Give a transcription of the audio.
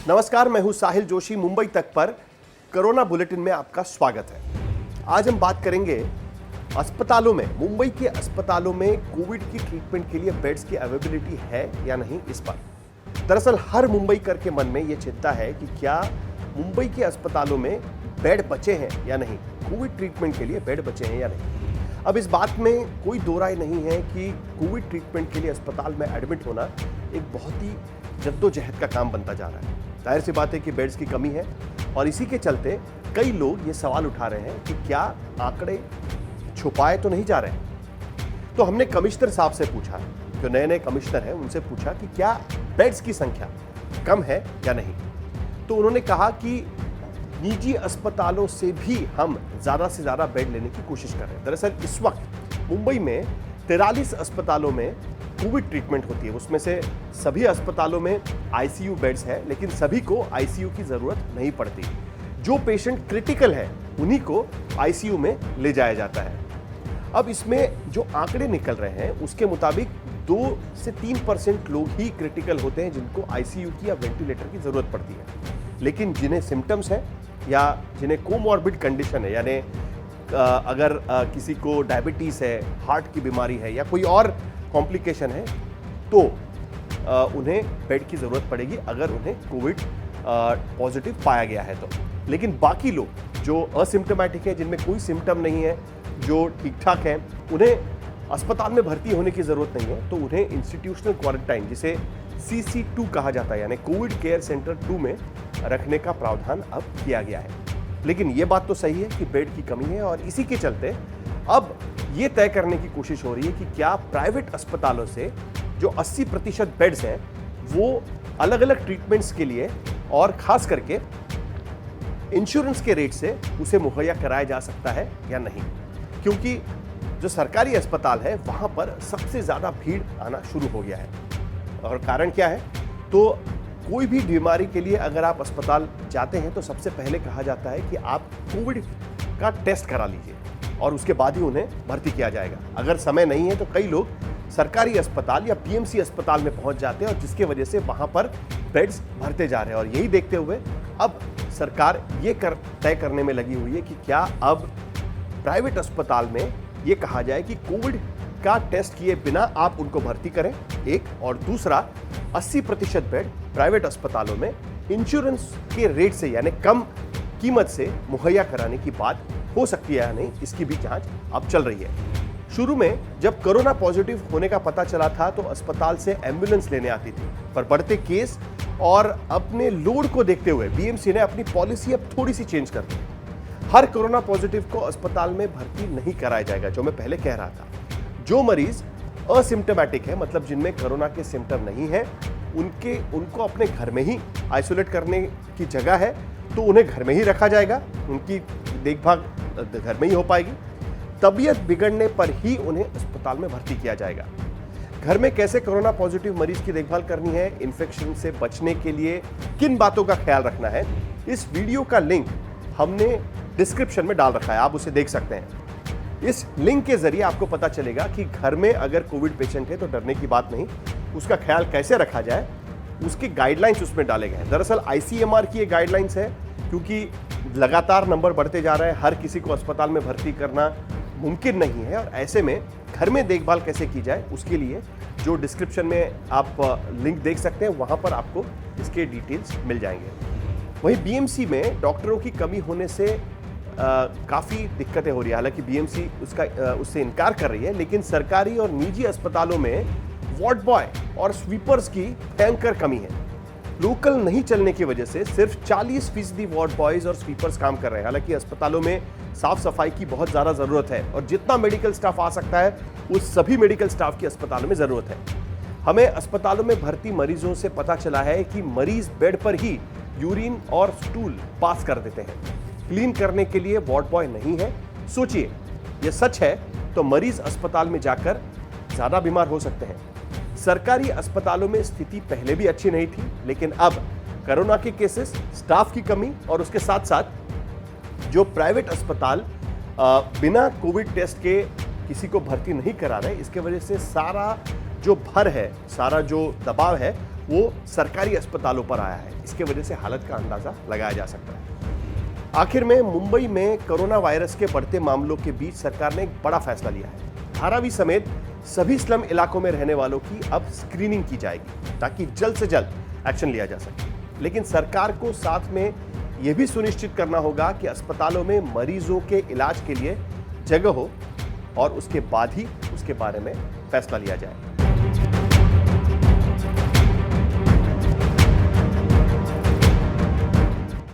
नमस्कार, मैं हूं साहिल जोशी। मुंबई तक पर कोरोना बुलेटिन में आपका स्वागत है। आज हम बात करेंगे अस्पतालों में, मुंबई के अस्पतालों में कोविड की ट्रीटमेंट के लिए बेड्स की अवेलेबिलिटी है या नहीं, इस पर। दरअसल हर मुंबईकर के मन में यह चिंता है कि क्या मुंबई के अस्पतालों में बेड बचे हैं या नहीं, कोविड ट्रीटमेंट के लिए बेड बचे हैं या नहीं। अब इस बात में कोई दो राय नहीं है कि कोविड ट्रीटमेंट के लिए अस्पताल में एडमिट होना एक बहुत ही जद्दोजहद का काम बनता जा रहा है। जाहिर सी बात है कि बेड्स की कमी है और इसी के चलते कई लोग ये सवाल उठा रहे हैं कि क्या आंकड़े छुपाए तो नहीं जा रहे हैं। तो हमने कमिश्नर साहब से पूछा, जो नए नए कमिश्नर हैं, उनसे पूछा कि क्या बेड्स की संख्या कम है या नहीं। तो उन्होंने कहा कि निजी अस्पतालों से भी हम ज़्यादा से ज़्यादा बेड लेने की कोशिश कर रहे हैं। दरअसल इस वक्त मुंबई में 43 अस्पतालों में कोविड ट्रीटमेंट होती है। उसमें से सभी अस्पतालों में आईसीयू बेड्स हैं, लेकिन सभी को आईसीयू की ज़रूरत नहीं पड़ती। जो पेशेंट क्रिटिकल है उन्हीं को आईसीयू में ले जाया जाता है। अब इसमें जो आंकड़े निकल रहे हैं उसके मुताबिक 2 से 3% लोग ही क्रिटिकल होते हैं जिनको आईसीयू की या वेंटिलेटर की ज़रूरत पड़ती है। लेकिन जिन्हें सिम्टम्स हैं या जिन्हें कोमॉर्बिड कंडीशन है, यानी अगर किसी को डायबिटीज़ है, हार्ट की बीमारी है या कोई और कॉम्प्लिकेशन है, तो उन्हें बेड की ज़रूरत पड़ेगी अगर उन्हें कोविड पॉजिटिव पाया गया है तो। लेकिन बाकी लोग जो असिम्टोमेटिक हैं, जिनमें कोई सिम्टम नहीं है, जो ठीक ठाक हैं, उन्हें अस्पताल में भर्ती होने की ज़रूरत नहीं है। तो उन्हें इंस्टीट्यूशनल क्वारंटाइन, जिसे CC2 कहा जाता है, यानी कोविड केयर सेंटर 2 में रखने का प्रावधान अब किया गया है। लेकिन ये बात तो सही है कि बेड की कमी है और इसी के चलते अब ये तय करने की कोशिश हो रही है कि क्या प्राइवेट अस्पतालों से जो 80% बेड्स हैं वो अलग अलग ट्रीटमेंट्स के लिए और खास करके इंश्योरेंस के रेट से उसे मुहैया कराया जा सकता है या नहीं। क्योंकि जो सरकारी अस्पताल है वहां पर सबसे ज़्यादा भीड़ आना शुरू हो गया है। और कारण क्या है, तो कोई भी बीमारी के लिए अगर आप अस्पताल जाते हैं तो सबसे पहले कहा जाता है कि आप कोविड का टेस्ट करा लीजिए और उसके बाद ही उन्हें भर्ती किया जाएगा। अगर समय नहीं है तो कई लोग सरकारी अस्पताल या PMC अस्पताल में पहुंच जाते हैं और जिसके वजह से वहां पर बेड्स भरते जा रहे हैं। और यही देखते हुए अब सरकार ये तय करने में लगी हुई है कि क्या अब प्राइवेट अस्पताल में ये कहा जाए कि कोविड का टेस्ट किए बिना आप उनको भर्ती करें, एक, और दूसरा 80% बेड प्राइवेट अस्पतालों में इंश्योरेंस के रेट से, यानी कम कीमत से मुहैया कराने की बात हो सकती है या नहीं, इसकी भी जांच अब चल रही है। शुरू में जब कोरोना पॉजिटिव होने का पता चला था तो अस्पताल से एम्बुलेंस लेने आती थी, पर बढ़ते केस और अपने लोड को देखते हुए BMC ने अपनी पॉलिसी अब थोड़ी सी चेंज कर दी। हर कोरोना पॉजिटिव को अस्पताल में भर्ती नहीं कराया जाएगा, जो मैं पहले कह रहा था। जो मरीज असिम्टोमेटिक है, मतलब जिनमें कोरोना के सिम्टम नहीं है, उनको अपने घर में ही आइसोलेट करने की जगह है तो उन्हें घर में ही रखा जाएगा, उनकी देखभाल घर में ही हो पाएगी। तबीयत बिगड़ने पर ही उन्हें अस्पताल में भर्ती किया जाएगा। घर में कैसे कोरोना पॉजिटिव मरीज की देखभाल करनी है, इन्फेक्शन से बचने के लिए किन बातों का ख्याल रखना है, इस वीडियो का लिंक हमने डिस्क्रिप्शन में डाल रखा है, आप उसे देख सकते हैं। इस लिंक के जरिए आपको पता चलेगा कि घर में अगर कोविड पेशेंट है तो डरने की बात नहीं, उसका ख्याल कैसे रखा जाए, उसके गाइडलाइंस उसमें डाले गए हैं। दरअसल ICMR की ये गाइडलाइंस है, क्योंकि लगातार नंबर बढ़ते जा रहे हैं, हर किसी को अस्पताल में भर्ती करना मुमकिन नहीं है और ऐसे में घर में देखभाल कैसे की जाए, उसके लिए जो डिस्क्रिप्शन में आप लिंक देख सकते हैं, वहाँ पर आपको इसके डिटेल्स मिल जाएंगे। वहीं BMC में डॉक्टरों की कमी होने से काफ़ी दिक्कतें हो रही है। हालांकि BMC उससे इनकार कर रही है, लेकिन सरकारी और निजी अस्पतालों में वार्ड बॉय और स्वीपर्स की भयंकर कमी है। लोकल नहीं चलने की वजह से सिर्फ 40% वार्ड बॉयज और स्वीपर्स काम कर रहे हैं। हालांकि अस्पतालों में साफ सफाई की बहुत ज़्यादा ज़रूरत है और जितना मेडिकल स्टाफ आ सकता है उस सभी मेडिकल स्टाफ की अस्पतालों में ज़रूरत है। हमें अस्पतालों में भर्ती मरीजों से पता चला है कि मरीज बेड पर ही यूरिन और स्टूल पास कर देते हैं। क्लीन करने के लिए वार्ड बॉय नहीं है। सोचिए, यह सच है तो मरीज अस्पताल में जाकर ज़्यादा बीमार हो सकते हैं। सरकारी अस्पतालों में स्थिति पहले भी अच्छी नहीं थी, लेकिन अब कोरोना के केसेस, स्टाफ की कमी और उसके साथ साथ जो प्राइवेट अस्पताल बिना कोविड टेस्ट के किसी को भर्ती नहीं करा रहे, इसके वजह से सारा जो भर है, सारा जो दबाव है, वो सरकारी अस्पतालों पर आया है। इसके वजह से हालत का अंदाजा लगाया जा सकता है। आखिर में मुंबई में कोरोना वायरस के बढ़ते मामलों के बीच सरकार ने एक बड़ा फैसला लिया है। धारावी समेत सभी स्लम इलाकों में रहने वालों की अब स्क्रीनिंग की जाएगी ताकि जल्द से जल्द एक्शन लिया जा सके। लेकिन सरकार को साथ में यह भी सुनिश्चित करना होगा कि अस्पतालों में मरीजों के इलाज के लिए जगह हो और उसके बाद ही उसके बारे में फैसला लिया जाए।